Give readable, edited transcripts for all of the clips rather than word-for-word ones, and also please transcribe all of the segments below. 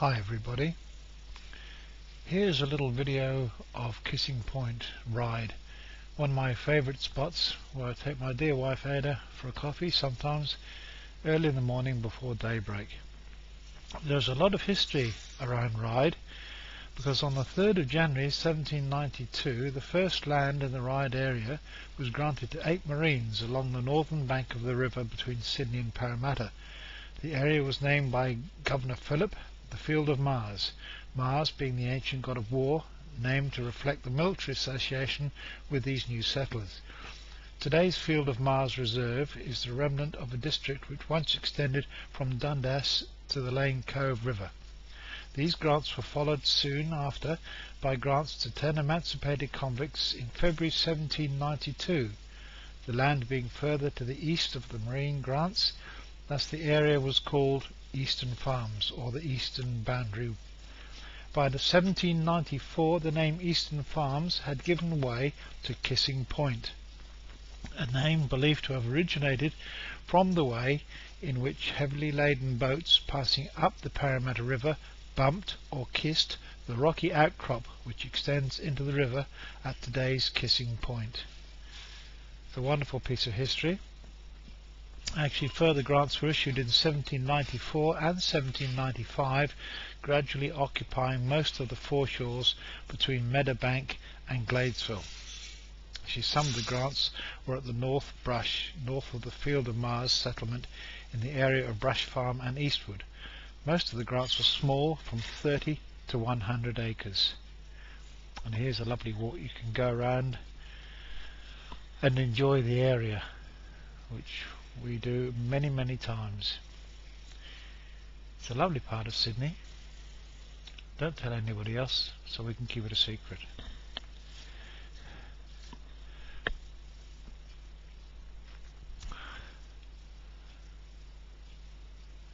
Hi everybody, here's a little video of Kissing Point Ryde, one of my favourite spots where I take my dear wife Ada for a coffee, sometimes early in the morning before daybreak. There's a lot of history around Ryde because on the 3rd of January 1792 the first land in the Ryde area was granted to 8 Marines along the northern bank of the river between Sydney and Parramatta. The area was named by Governor Phillip the Field of Mars, Mars being the ancient god of war, named to reflect the military association with these new settlers. Today's Field of Mars Reserve is the remnant of a district which once extended from Dundas to the Lane Cove River. These grants were followed soon after by grants to 10 emancipated convicts in February 1792, the land being further to the east of the Marine grants. Thus the area was called Eastern Farms, or the Eastern Boundary. By 1794 the name Eastern Farms had given way to Kissing Point, a name believed to have originated from the way in which heavily laden boats passing up the Parramatta River bumped or kissed the rocky outcrop which extends into the river at today's Kissing Point. It's a wonderful piece of history. Actually, further grants were issued in 1794 and 1795, gradually occupying most of the foreshores between Meadowbank and Gladesville. Actually, some of the grants were at the North Brush, north of the Field of Mars settlement in the area of Brush Farm and Eastwood. Most of the grants were small, from 30 to 100 acres. And here's a lovely walk. You can go around and enjoy the area, which we do many times. It's a lovely part of Sydney. Don't tell anybody else, so we can keep it a secret.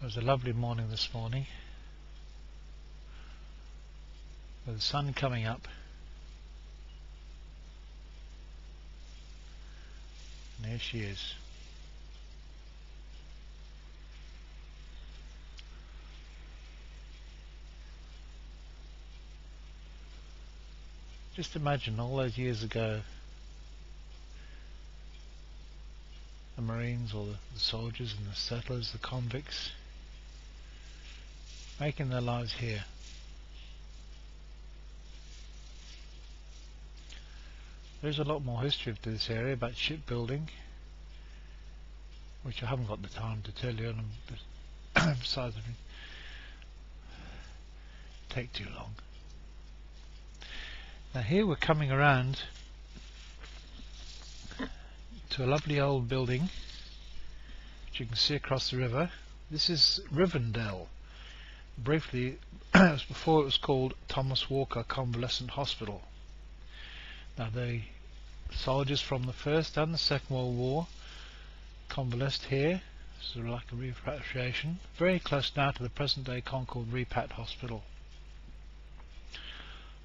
It was a lovely morning this morning, with the sun coming up, and here she is. Just imagine all those years ago, the Marines or the soldiers and the settlers, the convicts, making their lives here. There's a lot more history to this area about shipbuilding, which I haven't got the time to tell you, and besides, it take too long. Now here we're coming around to a lovely old building which you can see across the river. This is Rivendell. Briefly, it was before it was called Thomas Walker Convalescent Hospital. Now the soldiers from the First and the Second World War convalesced here, sort of like a repatriation, very close now to the present day Concord Repat Hospital.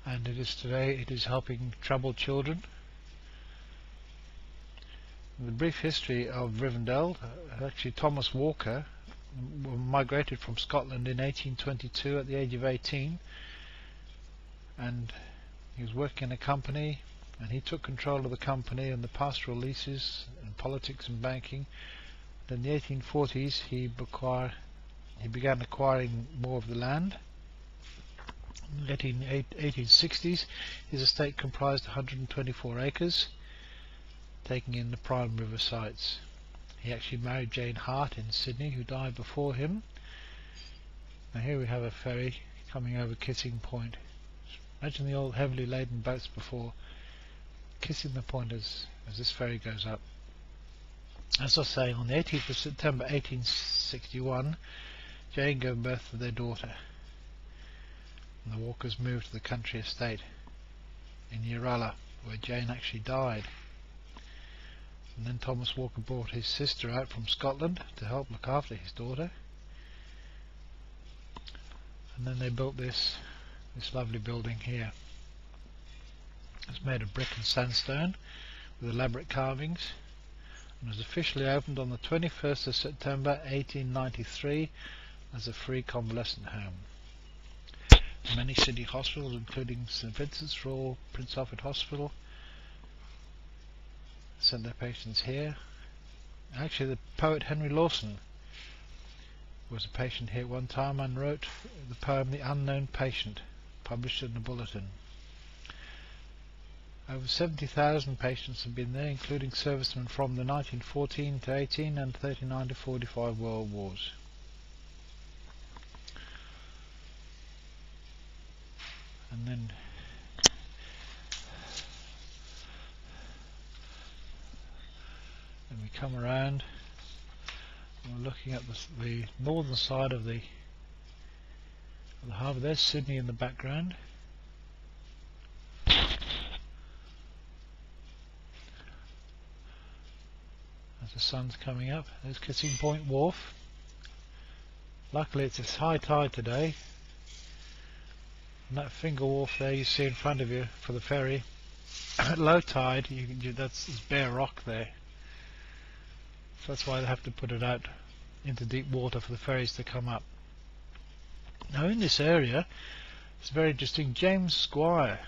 And it is today, it is helping troubled children. The brief history of Rivendell, actually Thomas Walker migrated from Scotland in 1822 at the age of 18, and he was working in a company, and he took control of the company and the pastoral leases and politics and banking. In the 1840s he began acquiring more of the land. In the 1860s his estate comprised 124 acres, taking in the prime river sites. He actually married Jane Hart in Sydney, who died before him. Now here we have a ferry coming over Kissing Point. Imagine the old heavily laden boats before, kissing the point as this ferry goes up. As I say, on the 18th of September 1861 Jane gave birth to their daughter, and the Walkers moved to the country estate in Uralla, where Jane actually died. And then Thomas Walker brought his sister out from Scotland to help look after his daughter, and then they built this lovely building here. It's made of brick and sandstone with elaborate carvings, and was officially opened on the 21st of September 1893 as a free convalescent home. many city hospitals, including St Vincent's Royal Prince Alfred Hospital, sent their patients here. Actually, the poet Henry Lawson was a patient here at one time and wrote the poem The Unknown Patient, published in the Bulletin. Over 70,000 patients have been there, including servicemen from the 1914 to 18 and 39 to 45 World Wars. And then we come around and we're looking at the northern side of the harbour. There's Sydney in the background. As the sun's coming up, there's Kissing Point Wharf. Luckily it's high tide today, and that finger wharf there you see in front of you for the ferry, at low tide that's bare rock there, so that's why they have to put it out into deep water for the ferries to come up. Now in this area it's very interesting. James Squire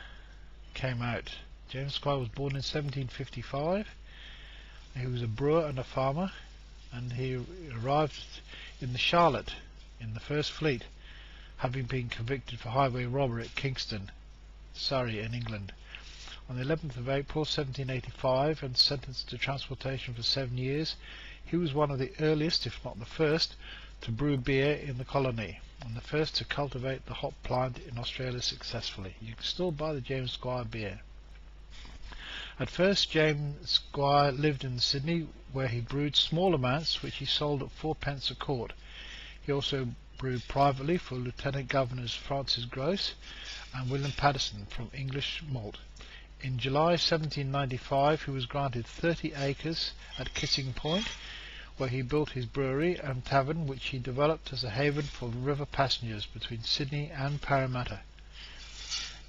came out. James Squire was born in 1755. He was a brewer and a farmer, and he arrived in the Charlotte in the First Fleet, having been convicted for highway robbery at Kingston, Surrey in England, on the 11th of April 1785, and sentenced to transportation for 7 years. He was one of the earliest, if not the first, to brew beer in the colony, and the first to cultivate the hop plant in Australia successfully. You can still buy the James Squire beer. At first James Squire lived in Sydney, where he brewed small amounts which he sold at 4p a quart. He also brewed privately for Lieutenant Governors Francis Grose and William Paddison from English malt. In July 1795 he was granted 30 acres at Kissing Point, where he built his brewery and tavern, which he developed as a haven for river passengers between Sydney and Parramatta.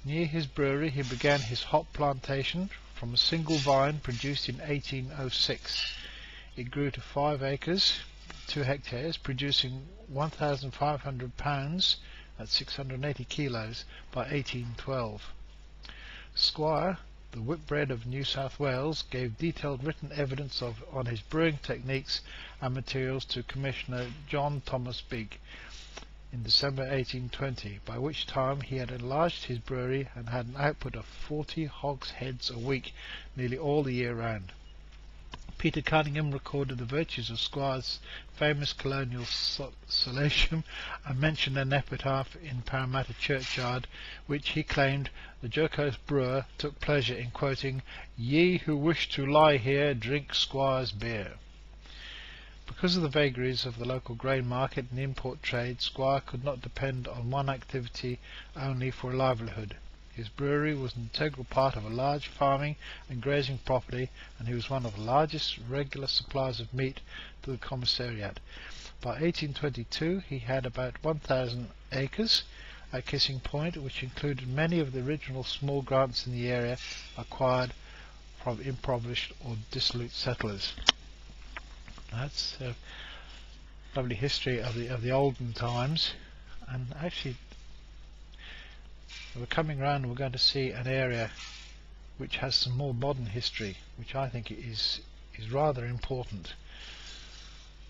Near his brewery he began his hop plantation from a single vine produced in 1806. It grew to 5 acres, 2 hectares, producing 1,500 pounds at 680 kilos by 1812. Squire, the Whitbread of New South Wales, gave detailed written evidence on his brewing techniques and materials to Commissioner John Thomas Bigg in December 1820, by which time he had enlarged his brewery and had an output of 40 hogsheads a week, nearly all the year round. Peter Cunningham recorded the virtues of Squire's famous colonial solatium and mentioned an epitaph in Parramatta churchyard, which he claimed the jocose brewer took pleasure in quoting, "Ye who wish to lie here, drink Squire's beer." Because of the vagaries of the local grain market and import trade, Squire could not depend on one activity only for a livelihood. His brewery was an integral part of a large farming and grazing property, and he was one of the largest regular suppliers of meat to the commissariat. By 1822 he had about 1,000 acres at Kissing Point, which included many of the original small grants in the area acquired from impoverished or dissolute settlers. That's a lovely history of the olden times. And actually we're coming around and we're going to see an area which has some more modern history, which I think is rather important,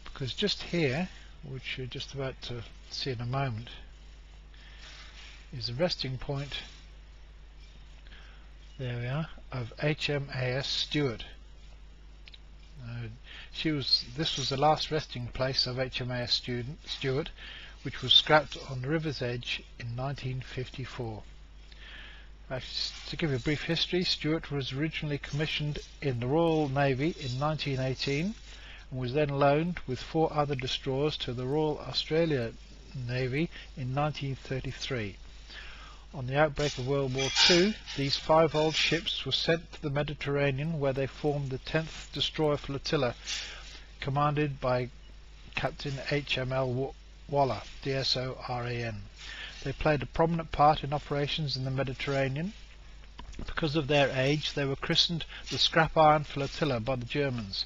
because just here, which you're just about to see in a moment, is the resting point, there we are, of HMAS Stuart. This was the last resting place of HMAS Stuart, which was scrapped on the river's edge in 1954. To give you a brief history, Stuart was originally commissioned in the Royal Navy in 1918 and was then loaned with 4 other destroyers to the Royal Australia Navy in 1933. On the outbreak of World War II, these 5 old ships were sent to the Mediterranean, where they formed the 10th Destroyer Flotilla, commanded by Captain H.M.L. Waller, D.S.O.R.A.N. They played a prominent part in operations in the Mediterranean. Because of their age, they were christened the Scrap Iron Flotilla by the Germans,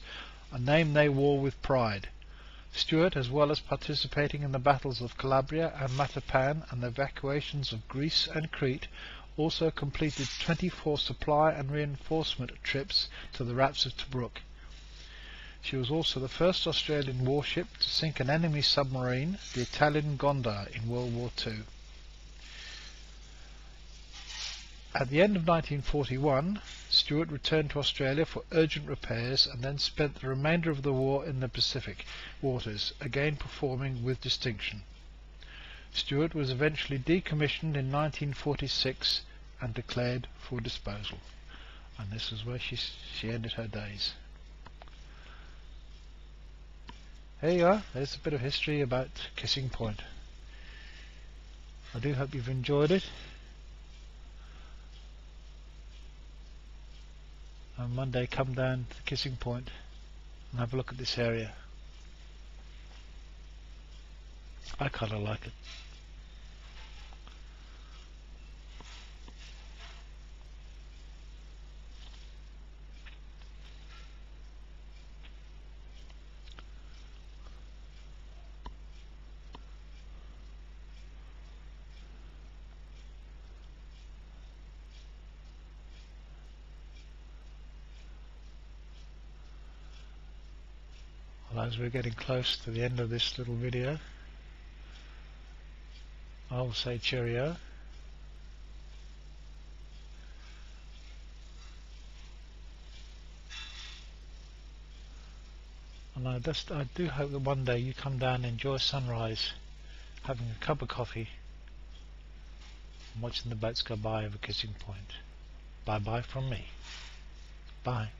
a name they wore with pride. Stuart, as well as participating in the battles of Calabria and Matapan and the evacuations of Greece and Crete, also completed 24 supply and reinforcement trips to the Raps of Tobruk. She was also the first Australian warship to sink an enemy submarine, the Italian Gondar, in World War II. At the end of 1941, Stuart returned to Australia for urgent repairs and then spent the remainder of the war in the Pacific waters, again performing with distinction. Stuart was eventually decommissioned in 1946 and declared for disposal. And this is where she ended her days. There you are, there's a bit of history about Kissing Point. I do hope you've enjoyed it. And one day come down to Kissing Point and have a look at this area. I kind of like it. Well, as we're getting close to the end of this little video, I'll say cheerio. And I do hope that one day you come down and enjoy sunrise, having a cup of coffee and watching the boats go by over Kissing Point. Bye bye from me. Bye.